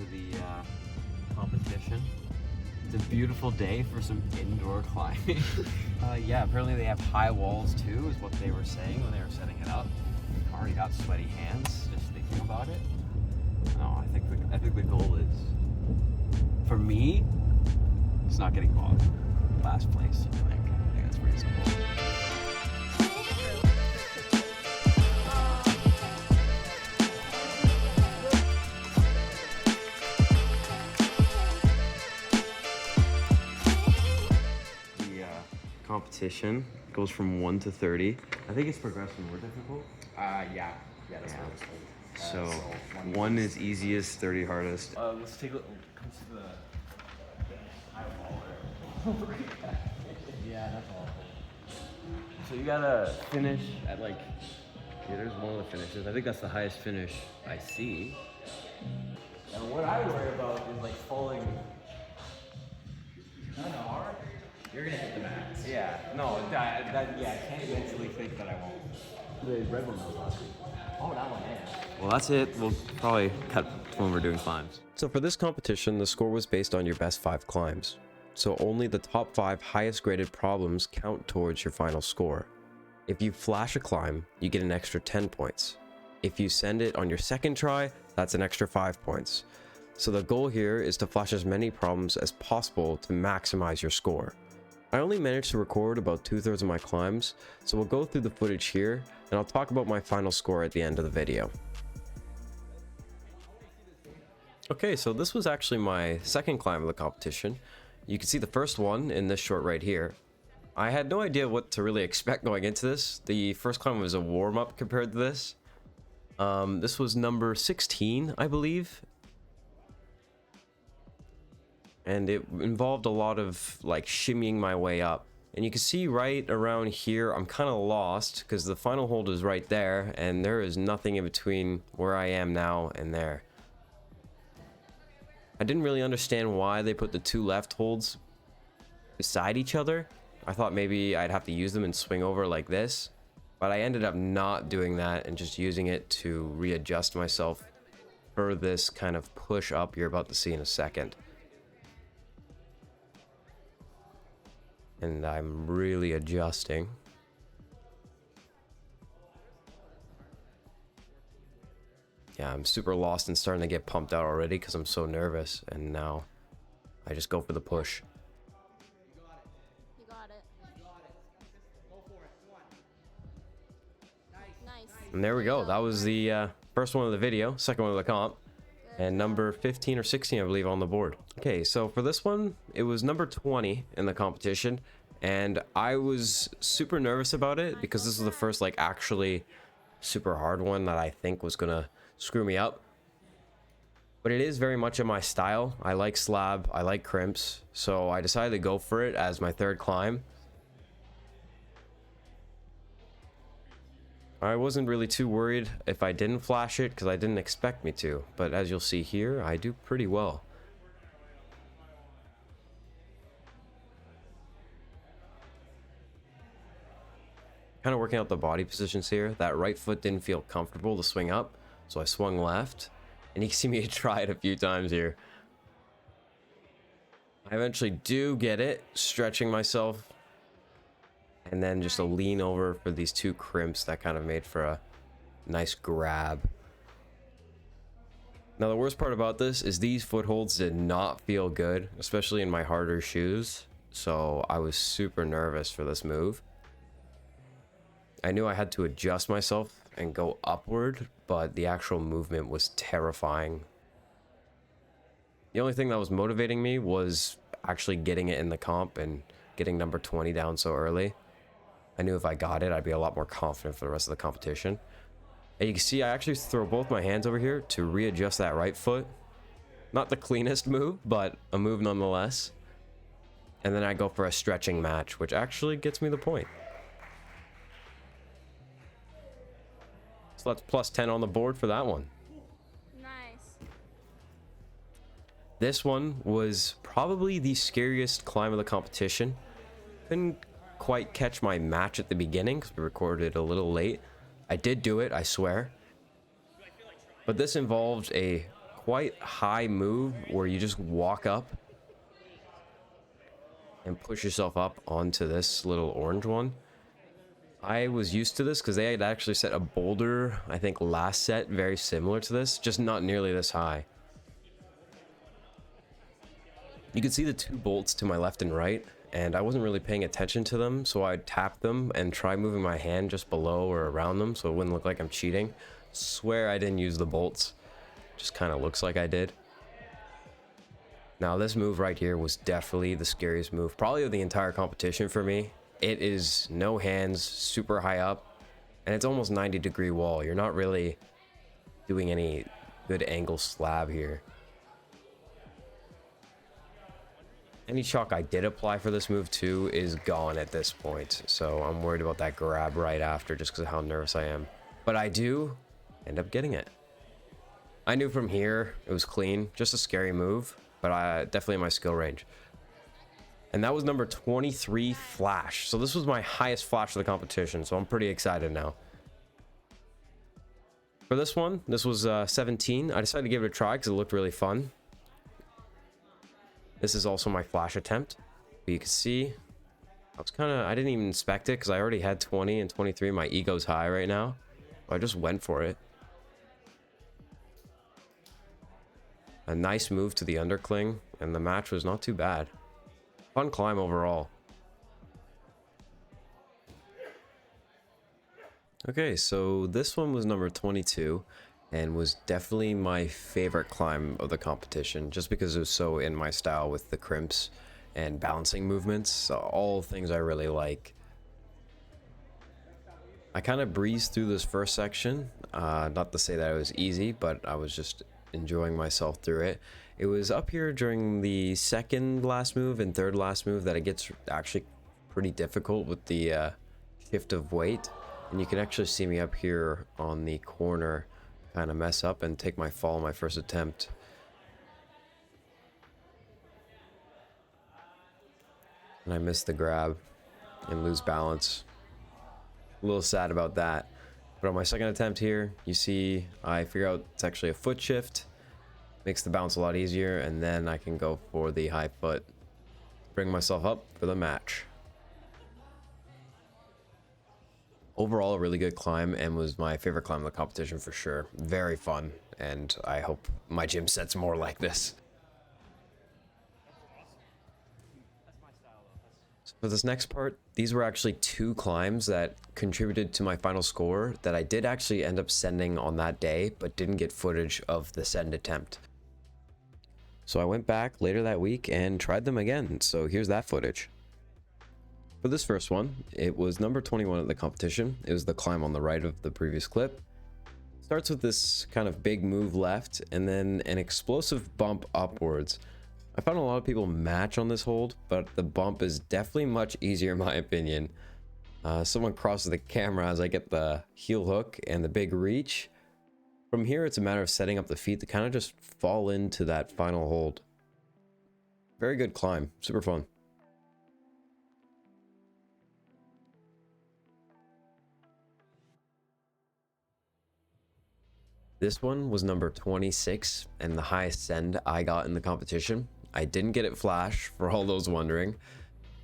to the competition. It's a beautiful day for some indoor climbing. Yeah, apparently they have high walls too, is what they were saying when they were setting it up. Already got sweaty hands just thinking about it. No, I think the goal is, for me, it's not getting bogged. Last place, I think that's reasonable. Competition goes from 1 to 30. I think it's progressively more difficult. Yeah, that's what I was told. So 1 is easiest, 30 hardest. Let's take a look. Come to the high wall there. Yeah, that's awful. So you gotta finish at like, yeah, there's one of the finishes. I think that's the highest finish I see. And what I worry about is like falling. Kind of hard. You're gonna hit the max. Yeah, no, I can't mentally think that I won't. The red one was last week. Oh, that one, yeah. Well, that's it. We'll probably cut when we're doing climbs. So for this competition, the score was based on your best 5 climbs. So only the top 5 highest graded problems count towards your final score. If you flash a climb, you get an extra 10 points. If you send it on your second try, that's an extra 5 points. So the goal here is to flash as many problems as possible to maximize your score. I only managed to record about 2/3 of my climbs, so we'll go through the footage here, and I'll talk about my final score at the end of the video. Okay, so this was actually my second climb of the competition. You can see the first one in this short right here. I had no idea what to really expect going into this. The first climb was a warm-up compared to this. This was number 16, I believe. And it involved a lot of like shimmying my way up. And you can see right around here, I'm kind of lost because the final hold is right there and there is nothing in between where I am now and there. I didn't really understand why they put the 2 left holds beside each other. I thought maybe I'd have to use them and swing over like this, but I ended up not doing that and just using it to readjust myself for this kind of push up you're about to see in a second. And I'm really adjusting. Yeah, I'm super lost and starting to get pumped out already because I'm so nervous. And now I just go for the push. You got it. Go for it. Go on. Nice. And there we go. That was the first one of the video, second one of the comp. And number 15 or 16, I believe, on the board. Okay, so for this one, it was number 20 in the competition. And I was super nervous about it because this was the first, like, actually super hard one that I think was gonna screw me up. But it is very much in my style. I like slab, I like crimps. So I decided to go for it as my third climb. I wasn't really too worried if I didn't flash it because I didn't expect me to, but as you'll see here, I do pretty well. Kind of working out the body positions here. That right foot didn't feel comfortable to swing up, so I swung left, and you can see me try it a few times here. I eventually do get it, stretching myself. And then just a lean over for these 2 crimps that kind of made for a nice grab. Now the worst part about this is these footholds did not feel good, especially in my harder shoes. So I was super nervous for this move. I knew I had to adjust myself and go upward, but the actual movement was terrifying. The only thing that was motivating me was actually getting it in the comp and getting number 20 down so early. I knew if I got it, I'd be a lot more confident for the rest of the competition. And you can see I actually throw both my hands over here to readjust that right foot. Not the cleanest move, but a move nonetheless. And then I go for a stretching match, which actually gets me the point. So that's plus 10 on the board for that one. Nice. This one was probably the scariest climb of the competition. Couldn't quite catch my match at the beginning because we recorded a little late. I did do it, I swear. But this involved a quite high move where you just walk up and push yourself up onto this little orange one. I was used to this because they had actually set a boulder, I think last set, very similar to this, just not nearly this high. You can see the two bolts to my left and right, and I wasn't really paying attention to them, so I'd tap them and try moving my hand just below or around them so it wouldn't look like I'm cheating. Swear I didn't use the bolts. Just kind of looks like I did. Now this move right here was definitely the scariest move, probably of the entire competition for me. It is no hands, super high up, and it's almost 90-degree wall. You're not really doing any good angle slab here. Any chalk I did apply for this move too is gone at this point, so I'm worried about that grab right after just because of how nervous I am. But I do end up getting it. I knew from here it was clean, just a scary move, but definitely in my skill range. And that was number 23 flash. So this was my highest flash of the competition, so I'm pretty excited now. For this one, this was 17. I decided to give it a try because it looked really fun. This is also my flash attempt. But you can see, I didn't even inspect it because I already had 20 and 23. My ego's high right now. I just went for it. A nice move to the undercling, and the match was not too bad. Fun climb overall. Okay, so this one was number 22 and was definitely my favorite climb of the competition just because it was so in my style with the crimps and balancing movements. So all things I really like. I kind of breezed through this first section. Not to say that it was easy, but I was just enjoying myself through it. It was up here during the second last move and third last move that it gets actually pretty difficult with the shift of weight. And you can actually see me up here on the corner kind of mess up and take my fall on my first attempt. And I missed the grab and lose balance. A little sad about that. But on my second attempt here, you see I figure out it's actually a foot shift. Makes the bounce a lot easier, and then I can go for the high foot. Bring myself up for the match. Overall, a really good climb and was my favorite climb of the competition for sure. Very fun, and I hope my gym sets more like this. So for this next part, these were actually two climbs that contributed to my final score that I did actually end up sending on that day, but didn't get footage of the send attempt. So I went back later that week and tried them again, so here's that footage. For this first one, it was number 21 at the competition. It was the climb on the right of the previous clip. Starts with this kind of big move left and then an explosive bump upwards. I found a lot of people match on this hold, but the bump is definitely much easier in my opinion. Someone crosses the camera as I get the heel hook and the big reach. From here, it's a matter of setting up the feet to kind of just fall into that final hold. Very good climb, super fun. This one was number 26 and the highest send I got in the competition. I didn't get it flash, for all those wondering.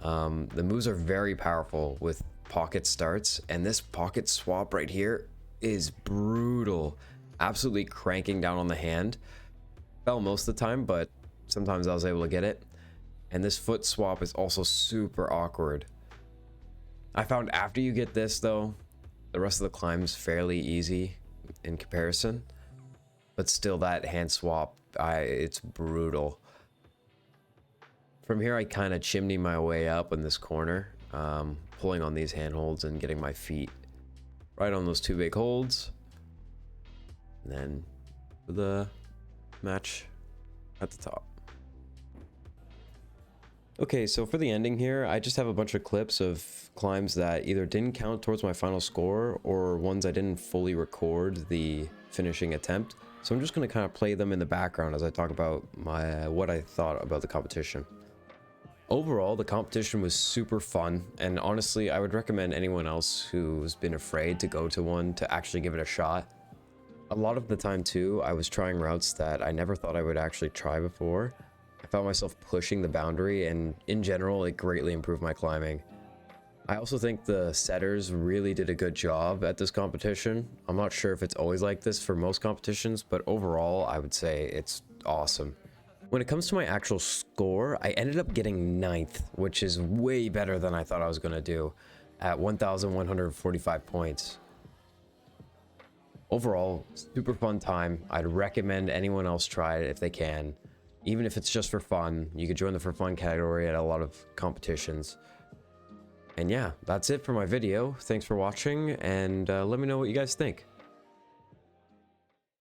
The moves are very powerful with pocket starts, and this pocket swap right here is brutal. Absolutely cranking down on the hand. Fell most of the time, but sometimes I was able to get it. And this foot swap is also super awkward. I found after you get this though, the rest of the climb's fairly easy in comparison, but still that hand swap, it's brutal. From here, I kind of chimney my way up in this corner, pulling on these handholds and getting my feet right on those two big holds. And then the match at the top. Okay, so for the ending here, I just have a bunch of clips of climbs that either didn't count towards my final score or ones I didn't fully record the finishing attempt. So I'm just going to kind of play them in the background as I talk about what I thought about the competition. Overall, the competition was super fun, and honestly, I would recommend anyone else who's been afraid to go to one to actually give it a shot. A lot of the time too, I was trying routes that I never thought I would actually try before. I found myself pushing the boundary, and in general, it greatly improved my climbing. I also think the setters really did a good job at this competition. I'm not sure if it's always like this for most competitions, but overall, I would say it's awesome. When it comes to my actual score, I ended up getting 9th, which is way better than I thought I was going to do, at 1,145 points. Overall, super fun time. I'd recommend anyone else try it if they can. Even if it's just for fun, you could join the for fun category at a lot of competitions. And yeah, that's it for my video. Thanks for watching, and let me know what you guys think.